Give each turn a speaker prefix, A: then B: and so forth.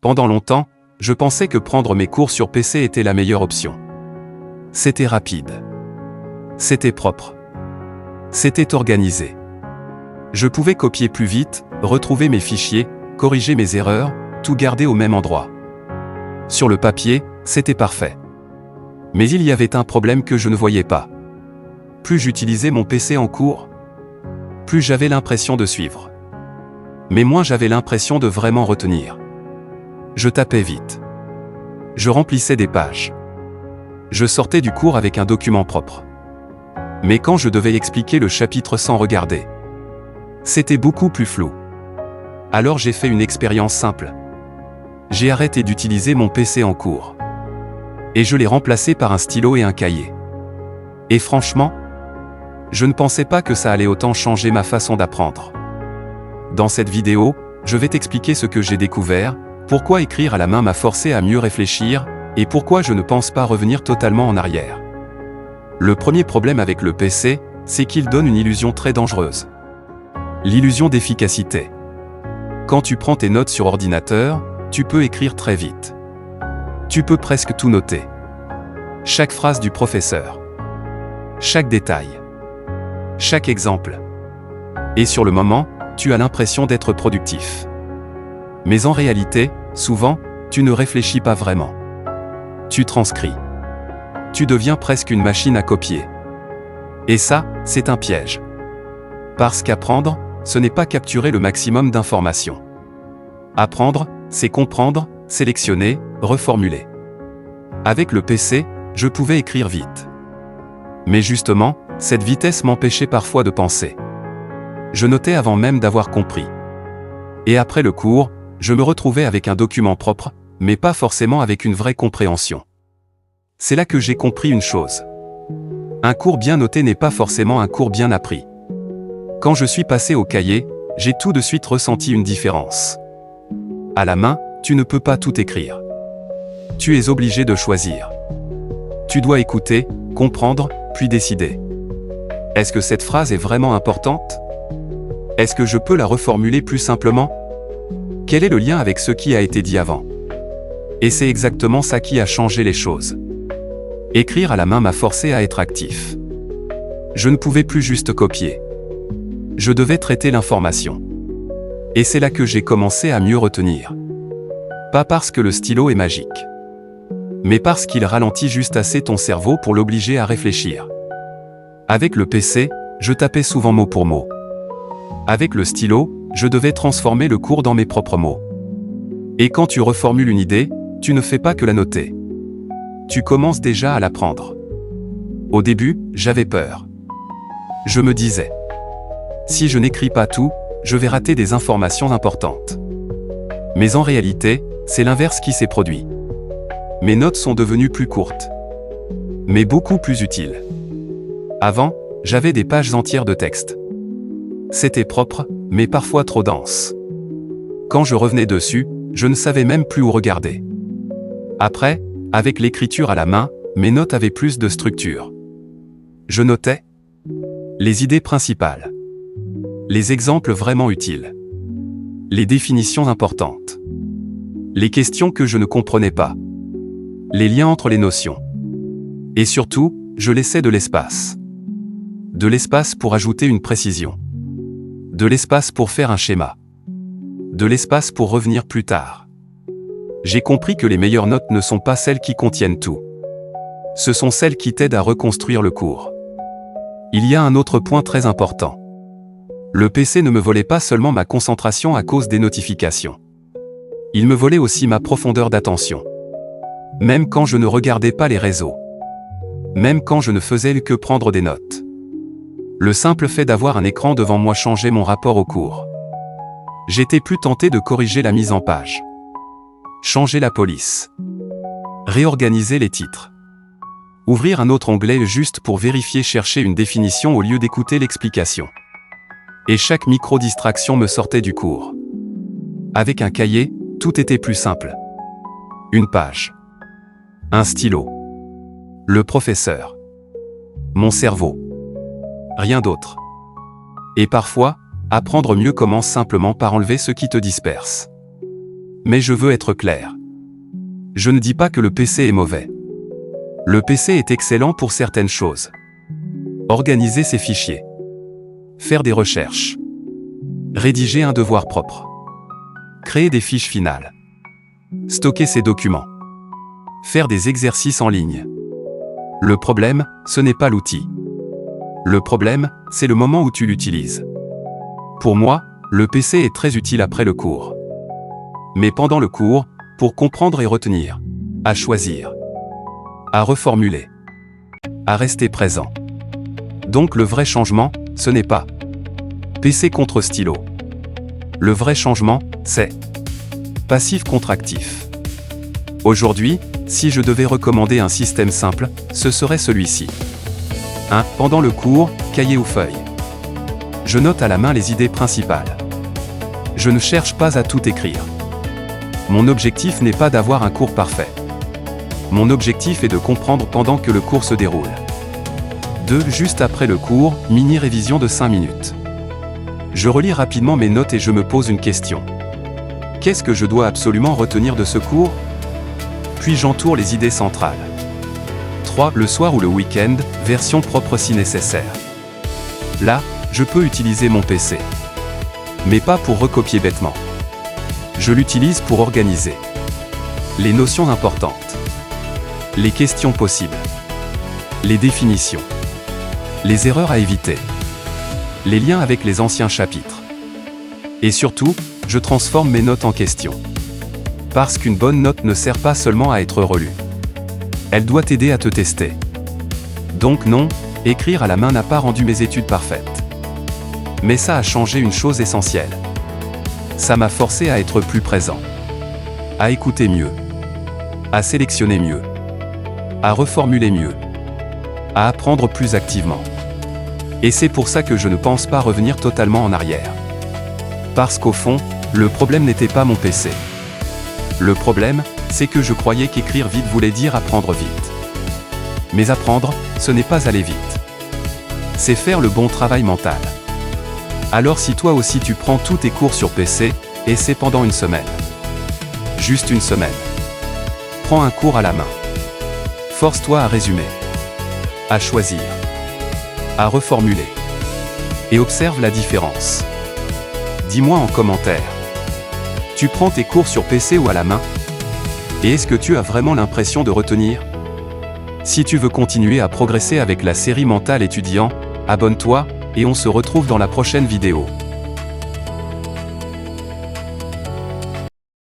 A: Pendant longtemps, je pensais que prendre mes cours sur PC était la meilleure option. C'était rapide. C'était propre. C'était organisé. Je pouvais copier plus vite, retrouver mes fichiers, corriger mes erreurs, tout garder au même endroit. Sur le papier, c'était parfait. Mais il y avait un problème que je ne voyais pas. Plus j'utilisais mon PC en cours, plus j'avais l'impression de suivre. Mais moins j'avais l'impression de vraiment retenir. Je tapais vite. Je remplissais des pages. Je sortais du cours avec un document propre. Mais quand je devais expliquer le chapitre sans regarder, c'était beaucoup plus flou. Alors j'ai fait une expérience simple. J'ai arrêté d'utiliser mon PC en cours. Et je l'ai remplacé par un stylo et un cahier. Et franchement, je ne pensais pas que ça allait autant changer ma façon d'apprendre. Dans cette vidéo, je vais t'expliquer ce que j'ai découvert, pourquoi écrire à la main m'a forcé à mieux réfléchir, et pourquoi je ne pense pas revenir totalement en arrière. Le premier problème avec le PC, c'est qu'il donne une illusion très dangereuse. L'illusion d'efficacité. Quand tu prends tes notes sur ordinateur, tu peux écrire très vite. Tu peux presque tout noter. Chaque phrase du professeur. Chaque détail. Chaque exemple. Et sur le moment, tu as l'impression d'être productif. Mais en réalité, souvent, tu ne réfléchis pas vraiment. Tu transcris. Tu deviens presque une machine à copier. Et ça, c'est un piège. Parce qu'apprendre, ce n'est pas capturer le maximum d'informations. Apprendre, c'est comprendre, sélectionner, reformuler. Avec le PC, je pouvais écrire vite. Mais justement, cette vitesse m'empêchait parfois de penser. Je notais avant même d'avoir compris. Et après le cours, je me retrouvais avec un document propre, mais pas forcément avec une vraie compréhension. C'est là que j'ai compris une chose. Un cours bien noté n'est pas forcément un cours bien appris. Quand je suis passé au cahier, j'ai tout de suite ressenti une différence. À la main, tu ne peux pas tout écrire. Tu es obligé de choisir. Tu dois écouter, comprendre, puis décider. Est-ce que cette phrase est vraiment importante? Est-ce que je peux la reformuler plus simplement? Quel est le lien avec ce qui a été dit avant? Et c'est exactement ça qui a changé les choses. Écrire à la main m'a forcé à être actif. Je ne pouvais plus juste copier. Je devais traiter l'information. Et c'est là que j'ai commencé à mieux retenir. Pas parce que le stylo est magique, mais parce qu'il ralentit juste assez ton cerveau pour l'obliger à réfléchir. Avec le PC, je tapais souvent mot pour mot. Avec le stylo, je devais transformer le cours dans mes propres mots. Et quand tu reformules une idée, tu ne fais pas que la noter. Tu commences déjà à l'apprendre. Au début, j'avais peur. Je me disais, si je n'écris pas tout, je vais rater des informations importantes. Mais en réalité, c'est l'inverse qui s'est produit. Mes notes sont devenues plus courtes, mais beaucoup plus utiles. Avant, j'avais des pages entières de texte. C'était propre, mais parfois trop dense. Quand je revenais dessus, je ne savais même plus où regarder. Après, avec l'écriture à la main, mes notes avaient plus de structure. Je notais les idées principales, les exemples vraiment utiles, les définitions importantes, les questions que je ne comprenais pas, les liens entre les notions. Et surtout, je laissais de l'espace. De l'espace pour ajouter une précision. De l'espace pour faire un schéma. De l'espace pour revenir plus tard. J'ai compris que les meilleures notes ne sont pas celles qui contiennent tout. Ce sont celles qui t'aident à reconstruire le cours. Il y a un autre point très important. Le PC ne me volait pas seulement ma concentration à cause des notifications. Il me volait aussi ma profondeur d'attention. Même quand je ne regardais pas les réseaux. Même quand je ne faisais que prendre des notes. Le simple fait d'avoir un écran devant moi changeait mon rapport au cours. J'étais plus tenté de corriger la mise en page. Changer la police. Réorganiser les titres. Ouvrir un autre onglet juste pour vérifier, chercher une définition au lieu d'écouter l'explication. Et chaque micro-distraction me sortait du cours. Avec un cahier, tout était plus simple. Une page. Un stylo. Le professeur. Mon cerveau. Rien d'autre. Et parfois, apprendre mieux commence simplement par enlever ce qui te disperse. Mais je veux être clair. Je ne dis pas que le PC est mauvais. Le PC est excellent pour certaines choses. Organiser ses fichiers. Faire des recherches. Rédiger un devoir propre. Créer des fiches finales. Stocker ses documents. Faire des exercices en ligne. Le problème, ce n'est pas l'outil. Le problème, c'est le moment où tu l'utilises. Pour moi, le PC est très utile après le cours. Mais pendant le cours, pour comprendre et retenir, à choisir, à reformuler, à rester présent. Donc le vrai changement, ce n'est pas PC contre stylo. Le vrai changement, c'est passif contre actif. Aujourd'hui, si je devais recommander un système simple, ce serait celui-ci. 1. Pendant le cours, cahier ou feuille. Je note à la main les idées principales. Je ne cherche pas à tout écrire. Mon objectif n'est pas d'avoir un cours parfait. Mon objectif est de comprendre pendant que le cours se déroule. 2. Juste après le cours, mini-révision de 5 minutes. Je relis rapidement mes notes et je me pose une question. Qu'est-ce que je dois absolument retenir de ce cours ? Puis j'entoure les idées centrales. 3. Le soir ou le week-end, version propre si nécessaire. Là, je peux utiliser mon PC. Mais pas pour recopier bêtement. Je l'utilise pour organiser les notions importantes, les questions possibles, les définitions, les erreurs à éviter, les liens avec les anciens chapitres. Et surtout, je transforme mes notes en questions. Parce qu'une bonne note ne sert pas seulement à être relue. Elle doit t'aider à te tester. Donc non, écrire à la main n'a pas rendu mes études parfaites. Mais ça a changé une chose essentielle. Ça m'a forcé à être plus présent. À écouter mieux. À sélectionner mieux. À reformuler mieux. À apprendre plus activement. Et c'est pour ça que je ne pense pas revenir totalement en arrière. Parce qu'au fond, le problème n'était pas mon PC. Le problème, c'est que je croyais qu'écrire vite voulait dire apprendre vite. Mais apprendre, ce n'est pas aller vite. C'est faire le bon travail mental. Alors si toi aussi tu prends tous tes cours sur PC, et c'est pendant une semaine. Juste une semaine. Prends un cours à la main. Force-toi à résumer. À choisir. À reformuler. Et observe la différence. Dis-moi en commentaire. Tu prends tes cours sur PC ou à la main? Et est-ce que tu as vraiment l'impression de retenir? Si tu veux continuer à progresser avec la série Mental étudiant, abonne-toi, et on se retrouve dans la prochaine vidéo.